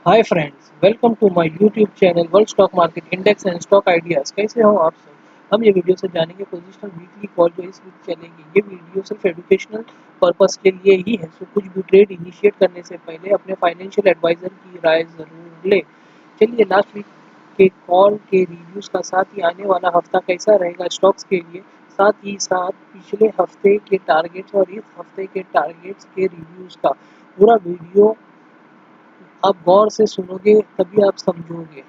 Hi friends, welcome to my YouTube channel world stock market index and stock ideas. कैसे हो आप सब। हम ये वीडियो से जानेंगे पोजिशनल वीकली कॉल जो इस वीक चलेंगी। ये वीडियो सिर्फ एजुकेशनल पर्पस के लिए ही है, सो कुछ भी ट्रेड इनिशिएट करने से पहले अपने फाइनेंशियल एडवाइजर की राय जरूर ले। चलिए लास्ट वीक के कॉल के रिव्यूज का साथ ही आने वाला हफ्ता कैसा रहेगा स्टॉक्स के लिए, साथ ही साथ पिछले हफ्ते के टारगेट्स और इस हफ्ते के टारगेट्स के रिव्यूज का पूरा वीडियो आप गौर से सुनोगे तभी आप समझोगे।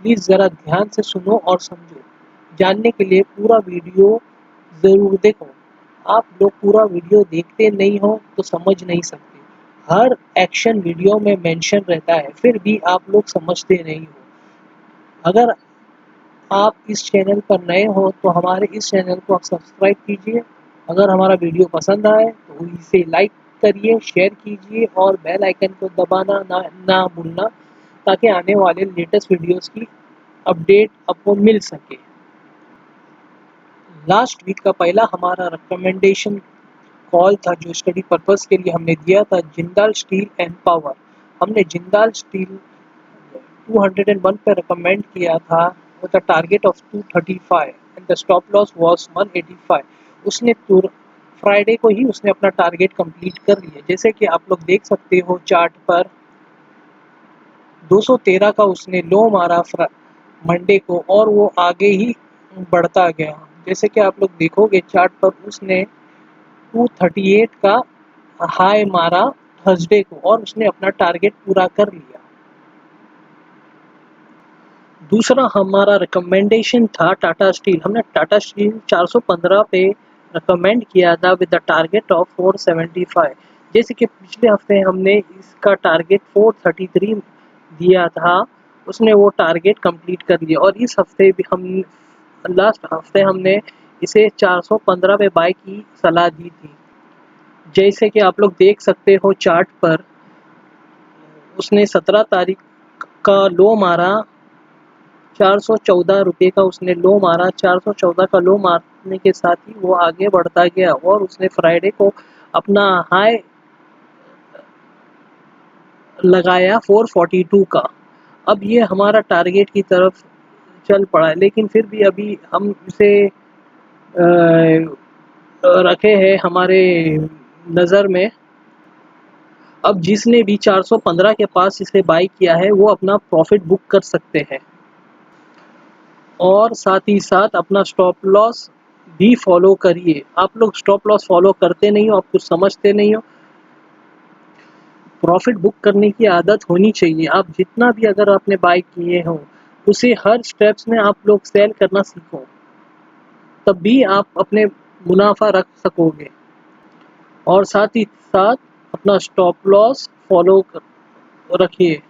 प्लीज़ ज़रा ध्यान से सुनो और समझो। जानने के लिए पूरा वीडियो ज़रूर देखो। आप लोग पूरा वीडियो देखते नहीं हो तो समझ नहीं सकते। हर एक्शन वीडियो में मेंशन रहता है, फिर भी आप लोग समझते नहीं हो। अगर आप इस चैनल पर नए हो तो हमारे इस चैनल को आप सब्सक्राइब कीजिए। अगर हमारा वीडियो पसंद आए तो इसे लाइक करिए, शेयर कीजिए और बेल आइकन को दबाना ना भूलना, ताकि आने वाले लेटेस्ट वीडियोस की अपडेट आपको मिल सके। लास्ट वीक का पहला हमारा रिकमेंडेशन कॉल था जो स्टडी पर्पस के लिए हमने दिया था जिंदाल स्टील एंड पावर। हमने जिंदाल स्टील 201 पे रिकमेंड किया था with a target of 235 and the stop loss was 185। उसने फ्राइडे को ही उसने अपना टारगेट कंप्लीट कर लिया। जैसे कि आप लोग देख सकते हो चार्ट पर 213 का उसने लो मारा मंडे को और वो आगे ही बढ़ता गया। जैसे कि आप लोग देखोगे चार्ट पर उसने 238 का हाई मारा थर्सडे को और उसने अपना टारगेट पूरा कर लिया। दूसरा हमारा रिकमेंडेशन था टाटा स्टील। हमने टाटा स्टील 415 पे रिकमेंड किया था विद द टारगेट ऑफ 475। जैसे कि पिछले हफ्ते हमने इसका टारगेट 433 दिया था, उसने वो टारगेट कंप्लीट कर लिया। और इस हफ्ते भी हम लास्ट हफ्ते हमने इसे 415 पे बाय की सलाह दी थी। जैसे कि आप लोग देख सकते हो चार्ट पर उसने 17 तारीख का लो मारा, 414 रुपये का उसने लो मारा। 414 का लो मारने के साथ ही वो आगे बढ़ता गया और उसने फ्राइडे को अपना हाई लगाया 442 का। अब ये हमारा टारगेट की तरफ चल पड़ा है, लेकिन फिर भी अभी हम इसे रखे हैं हमारे नज़र में। अब जिसने भी 415 के पास इसे बाई किया है वो अपना प्रॉफिट बुक कर सकते हैं और साथ ही साथ अपना स्टॉप लॉस भी फॉलो करिए। आप लोग स्टॉप लॉस फॉलो करते नहीं हो, आप कुछ समझते नहीं हो। प्रॉफिट बुक करने की आदत होनी चाहिए। आप जितना भी अगर आपने बाय किए हो उसे हर स्टेप्स में आप लोग सेल करना सीखो, तब भी आप अपने मुनाफा रख सकोगे और साथ ही साथ अपना स्टॉप लॉस फॉलो रखिए।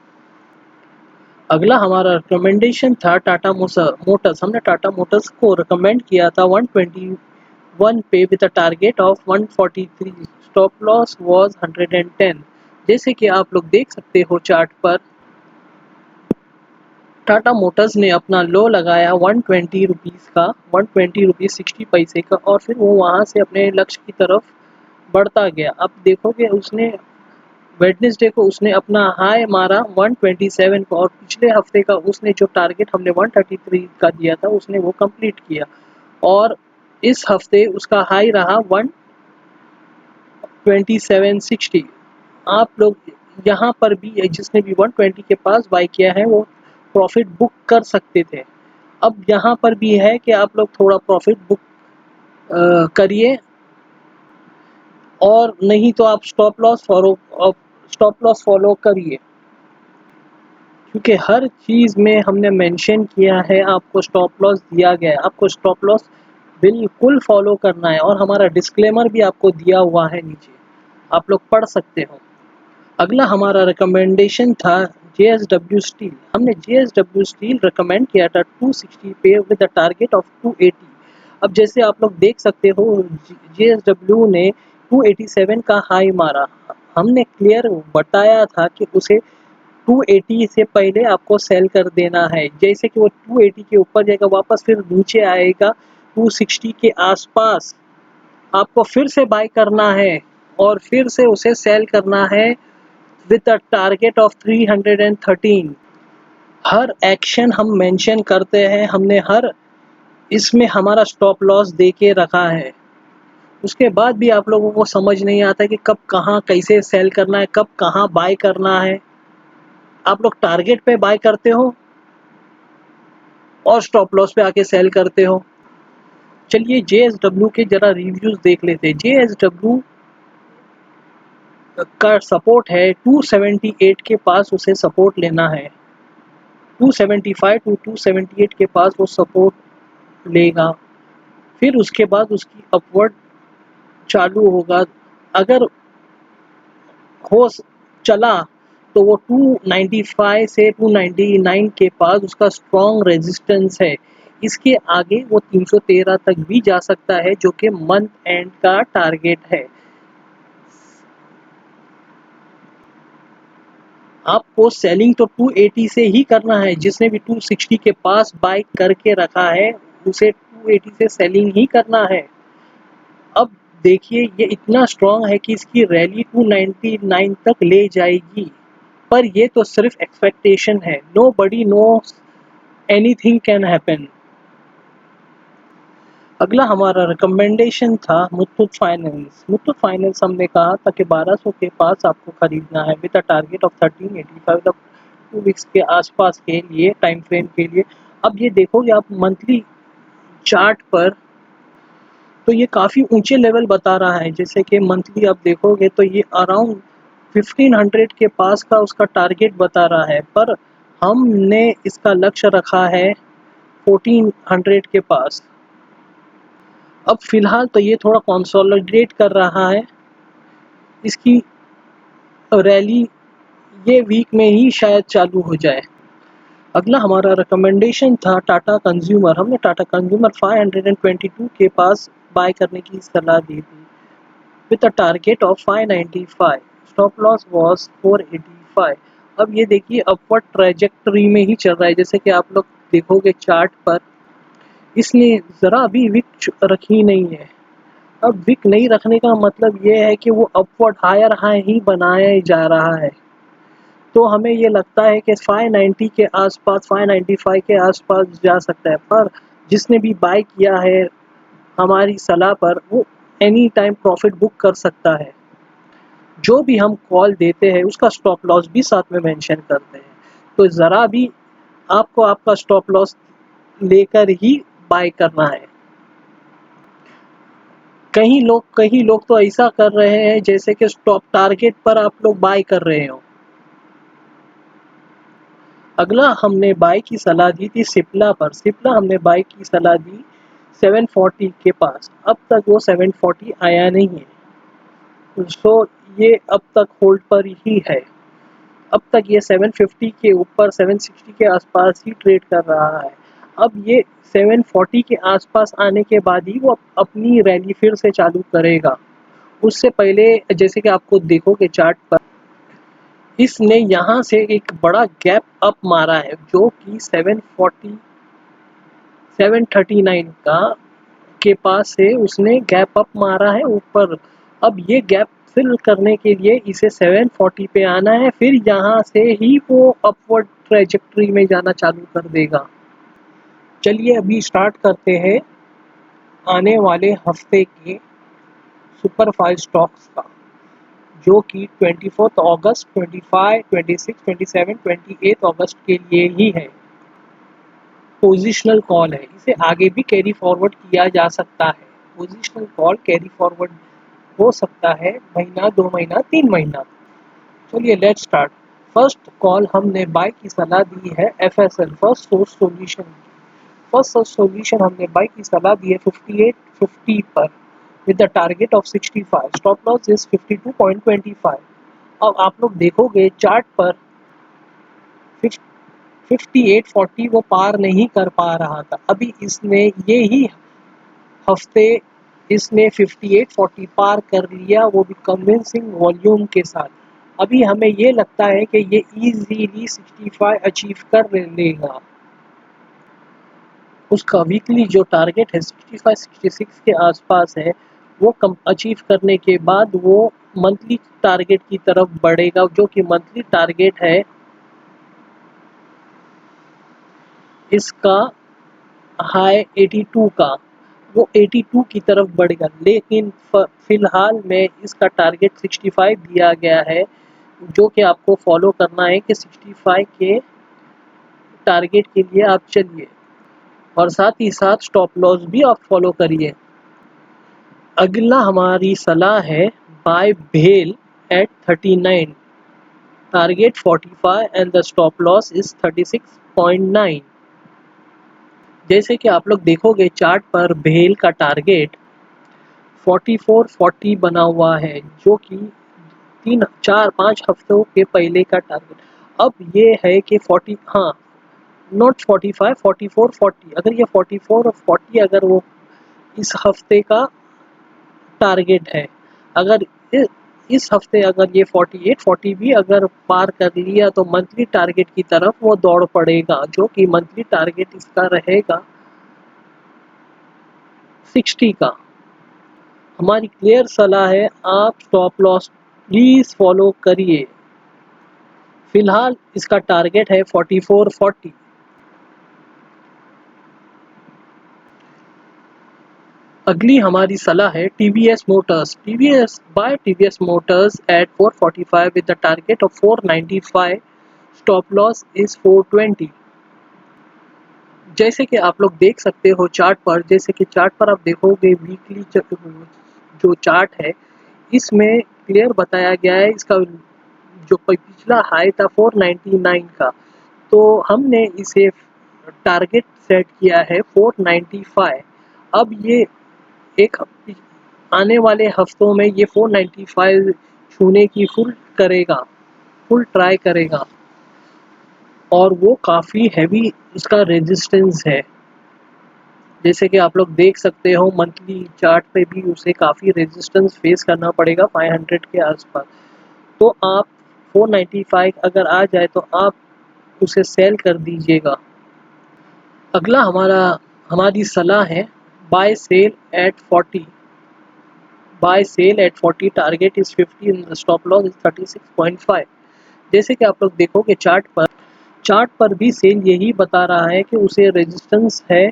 अगला हमारा रिकमेंडेशन था टाटा मोटर्स। हमने टाटा मोटर्स को रिकमेंड किया था 121 पे with a target of 143। Stop loss was 110। जैसे कि आप लोग देख सकते हो चार्ट पर टाटा मोटर्स ने अपना लो लगाया 120 रुपीज़ का, 120 रुपीज़ 60 पैसे का, और फिर वो वहाँ से अपने लक्ष्य की तरफ बढ़ता गया। अब देखोगे उसने वेडनेसडे को उसने अपना हाई मारा 127 को और पिछले हफ्ते का उसने जो टारगेट हमने 133 का दिया था उसने वो कंप्लीट किया और इस हफ्ते उसका हाई रहा 127.60। आप लोग यहाँ पर भी जिसने भी 120 के पास बाय किया है वो प्रॉफिट बुक कर सकते थे। अब यहाँ पर भी है कि आप लोग थोड़ा प्रॉफिट बुक करिए और नहीं तो आप स्टॉप लॉस फॉलो करिए, क्योंकि हर चीज़ में हमने मेंशन किया है, आपको स्टॉप लॉस दिया गया है, आपको स्टॉप लॉस बिल्कुल फॉलो करना है और हमारा डिस्क्लेमर भी आपको दिया हुआ है नीचे, आप लोग पढ़ सकते हो। अगला हमारा रिकमेंडेशन था JSW स्टील। हमने JSW स्टील रिकमेंड किया था 260 पे विद द टारगेट ऑफ 280। अब जैसे आप लोग देख सकते हो JSW ने 287 का हाई मारा। हमने क्लियर बताया था कि उसे 280 से पहले आपको सेल कर देना है। जैसे कि वो 280 के ऊपर जाएगा वापस फिर नीचे आएगा 260 के आसपास, आपको फिर से बाय करना है और फिर से उसे सेल करना है with a target of 313। Her action हम मेंशन करते हैं, हमने हर इसमें हमारा स्टॉप लॉस दे के रखा है। उसके बाद भी आप लोगों को समझ नहीं आता कि कब कहाँ कैसे सेल करना है, कब कहाँ बाय करना है। आप लोग टारगेट पे बाय करते हो और स्टॉप लॉस पे आके सेल करते हो। चलिए JSW के जरा रिव्यूज देख लेते हैं। JSW का सपोर्ट है 278 के पास, उसे सपोर्ट लेना है। 275 टू 278 के पास वो सपोर्ट लेगा, फिर उसके बाद उसकी अपवर्ड चालू होगा। अगर हो चला तो वो 295 से 299 के पास उसका स्ट्रॉन्ग रेजिस्टेंस है। इसके आगे वो 313 तक भी जा सकता है, जो कि मंथ एंड का टारगेट है। आपको सेलिंग तो 280 से ही करना है। जिसने भी 260 के पास बाय करके रखा है उसे 280 से सेलिंग ही करना है। अब देखिए ये इतना स्ट्रॉन्ग है कि इसकी रैली 299 तक ले जाएगी, पर ये तो सिर्फ एक्सपेक्टेशन है। Nobody nose, anything can happen. अगला हमारा रिकमेंडेशन था मुथूट फाइनेंस। मुथूट फाइनेंस हमने कहा था कि 1200 के पास आपको खरीदना है with a target of 1385, 2 weeks के आसपास के लिए टाइम फ्रेम के लिए। अब ये देखोगे आप मंथली चार्ट पर तो ये काफ़ी ऊंचे लेवल बता रहा है। जैसे कि मंथली आप देखोगे तो ये अराउंड 1500 के पास का उसका टारगेट बता रहा है, पर हमने इसका लक्ष्य रखा है 1400 के पास। अब फिलहाल तो ये थोड़ा कंसोलिडेट कर रहा है। इसकी रैली ये वीक में ही शायद चालू हो जाए। अगला हमारा रिकमेंडेशन था टाटा कंज्यूमर। हमने टाटा कंज्यूमर 522 के पास बाय करने की सलाह दी थी with a target of 595। Stop loss was 485। अब ये देखिए अपवर्ड ट्रैजेक्टरी में ही चल रहा है। जैसे कि आप लोग देखोगे चार्ट पर, इसने ज़रा भी विक रखी नहीं है। अब विक नहीं रखने का मतलब ये है कि वो अपवर्ड हायर हाई ही बनाया जा रहा है। तो हमें ये लगता है कि 590 के आसपास, 595 के आसपास जा सकता है। पर जिसने भी बाय किया है हमारी सलाह पर, वो एनी टाइम प्रॉफिट बुक कर सकता है। जो भी हम कॉल देते हैं उसका स्टॉप लॉस भी साथ में मेंशन करते हैं। तो ज़रा भी आपको आपका स्टॉप लॉस लेकर ही बाय करना है। कई लोग तो ऐसा कर रहे हैं जैसे कि स्टॉप टारगेट पर आप लोग बाय कर रहे हो। अगला हमने बाय की सलाह दी थी सिप्ला पर। सिप्ला हमने बाय की सलाह दी 740 के पास। अब तक वो 740 आया नहीं है, सो ये अब तक होल्ड पर ही है। अब तक ये 750 के ऊपर 760 के आसपास ही ट्रेड कर रहा है। अब ये 740 के आसपास आने के बाद ही वो अपनी रैली फिर से चालू करेगा। उससे पहले जैसे कि आपको देखोगे चार्ट पर, इसने यहाँ से एक बड़ा गैप अप मारा है जो कि 740 739 का के पास से उसने गैप अप मारा है ऊपर। अब ये गैप फिल करने के लिए इसे 740 पे आना है, फिर यहाँ से ही वो अपवर्ड ट्रेजेक्टरी में जाना चालू कर देगा। चलिए अभी स्टार्ट करते हैं आने वाले हफ्ते के सुपर 5 स्टॉक्स का, जो कि 24 अगस्त, 25, 26, 27, 28 अगस्त के लिए ही है। पोजिशनल कॉल है, इसे आगे भी कैरी फॉरवर्ड किया जा सकता है। पोजिशनल कॉल कैरी फॉरवर्ड हो सकता है महीना, 2 महीना, 3 महीना। चलिए लेट्स स्टार्ट। फर्स्ट कॉल हमने बाय की सलाह दी है FSL, first source solution. First source solution हमने बाय की सलाह दी है 5850 पर with the target of 65। Stop loss is 52.25। अब आप लोग देखोगे चार्ट पर 5840 वो पार नहीं कर पा रहा था। अभी इसने ये ही हफ्ते इसने 5840 पार कर लिया, वो भी कन्विंसिंग वॉल्यूम के साथ। अभी हमें ये लगता है कि ये इजीली 65 अचीव कर लेगा। उसका वीकली जो टारगेट है 65-66 के आसपास है, वो कम अचीव करने के बाद वो मंथली टारगेट की तरफ बढ़ेगा, जो कि मंथली टारगेट है इसका हाई 82 का, वो 82 की तरफ बढ़ेगा। लेकिन फिलहाल में इसका टारगेट 65 दिया गया है, जो कि आपको फॉलो करना है कि 65 के टारगेट के लिए आप चलिए और साथ ही साथ स्टॉप लॉस भी आप फॉलो करिए। अगला हमारी सलाह है बाय भेल at 39, target 45 and the stop loss is 36.9। जैसे कि आप लोग देखोगे चार्ट पर भेल का टारगेट 4440 बना हुआ है, जो कि 3-4-5 हफ्तों के पहले का टारगेट। अब ये है कि 40, हाँ, नॉट 45, 44 40, अगर ये 44 और 40 अगर वो इस हफ्ते का टारगेट है, अगर इस हफ्ते अगर ये 48 40 भी अगर पार कर लिया तो मंथली टारगेट की तरफ वो दौड़ पड़ेगा, जो कि मंथली टारगेट इसका रहेगा 60 का। हमारी क्लियर सलाह है आप स्टॉप लॉस प्लीज फॉलो करिए। फिलहाल इसका टारगेट है 4440। अगली हमारी सलाह है TVS Motors, TVS Motors at 445 with the target of 495, stop loss is 420। जैसे कि आप लोग देख सकते हो चार्ट पर, जैसे कि चार्ट पर आप देखोगे वीकली जो चार्ट है इसमें क्लियर बताया गया है इसका जो पिछला हाई था 499 का, तो हमने इसे टारगेट सेट किया है 495। अब ये एक आने वाले हफ्तों में ये 495 छूने की फुल ट्राई करेगा और वो काफ़ी हैवी इसका रेजिस्टेंस है। जैसे कि आप लोग देख सकते हो मंथली चार्ट पे भी उसे काफ़ी रेजिस्टेंस फेस करना पड़ेगा 500 के आसपास। तो आप 495 अगर आ जाए तो आप उसे सेल कर दीजिएगा। अगला हमारी सलाह है buy SAIL at 40, target is 50 and the stop loss is 36.5। जैसे कि आप लोग देखोगे चार्ट पर भी सेल यही बता रहा है कि उसे रेजिस्टेंस है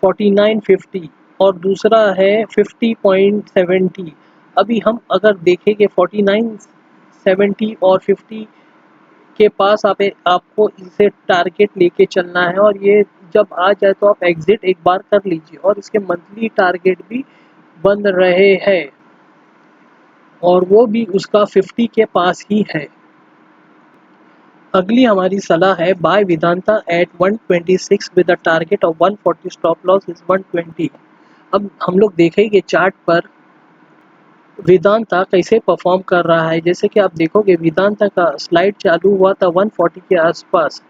49.50 और दूसरा है 50.70। अभी हम अगर देखेंगे 49.70 और 50 के पास आपको इसे टारगेट लेके चलना है, और ये जब आ जाए तो आप एग्जिट एक बार कर लीजिए और इसके मंथली टारगेट भी बन रहे हैं और वो भी उसका 50 के पास ही है। अगली हमारी सलाह है buy Vedanta at 126 with a target of 140, stop loss is 120। अब हम लोग देखेंगे चार्ट पर वेदांता कैसे परफॉर्म कर रहा है। जैसे कि आप देखोगे वेदांता का स्लाइड चालू हुआ था 140 के आसपास,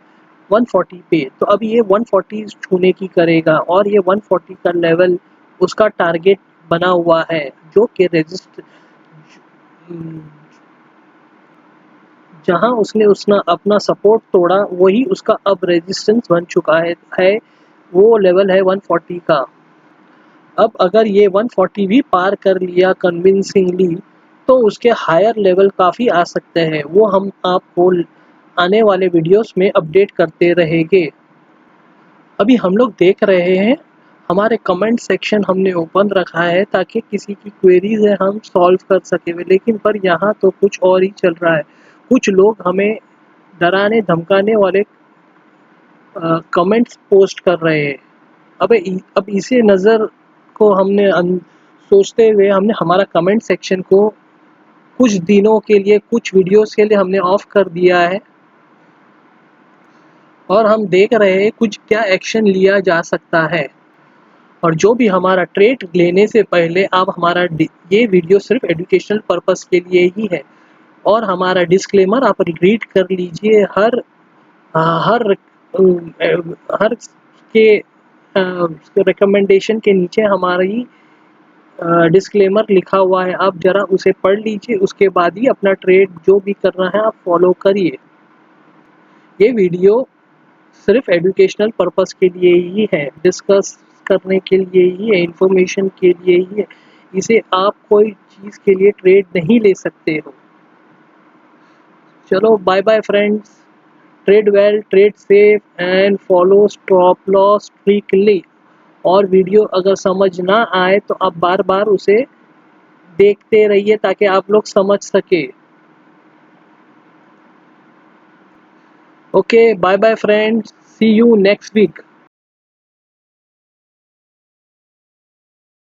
140 पे, तो अब ये 140 छूने की करेगा और ये 140 का लेवल उसका टारगेट बना हुआ है, जो कि जहां उसने अपना सपोर्ट तोड़ा वही उसका अब रेजिस्टेंस बन चुका है वो लेवल है 140 का। अब अगर ये 140 भी पार कर लिया कन्विंसिंगली तो उसके हायर लेवल काफ़ी आ सकते हैं, वो हम आपको आने वाले वीडियोस में अपडेट करते रहेंगे। अभी हम लोग देख रहे हैं हमारे कमेंट सेक्शन हमने ओपन रखा है ताकि किसी की क्वेरीज है हम सॉल्व कर सके, लेकिन पर यहाँ तो कुछ और ही चल रहा है। कुछ लोग हमें डराने धमकाने वाले कमेंट्स पोस्ट कर रहे हैं। अब इसी नज़र को सोचते हुए हमने हमारा कमेंट सेक्शन को कुछ दिनों के लिए, कुछ वीडियोस के लिए हमने ऑफ कर दिया है और हम देख रहे हैं कुछ क्या एक्शन लिया जा सकता है। और जो भी हमारा ट्रेड लेने से पहले आप ये वीडियो सिर्फ एजुकेशनल पर्पस के लिए ही है और हमारा डिस्क्लेमर आप रीड कर लीजिए। हर हर के रिकमेंडेशन के नीचे हमारी डिस्क्लेमर लिखा हुआ है, आप ज़रा उसे पढ़ लीजिए, उसके बाद ही अपना ट्रेड जो भी करना है आप फॉलो करिए। ये वीडियो सिर्फ एजुकेशनल पर्पस के लिए ही है, डिस्कस करने के लिए ही है, इंफॉर्मेशन के लिए ही है। इसे आप कोई चीज के लिए ट्रेड नहीं ले सकते हो। चलो bye bye friends, trade well, trade safe and follow stop loss strictly. और वीडियो अगर समझ ना आए तो आप बार बार उसे देखते रहिए ताकि आप लोग समझ सके। Okay bye bye friends, see you next week.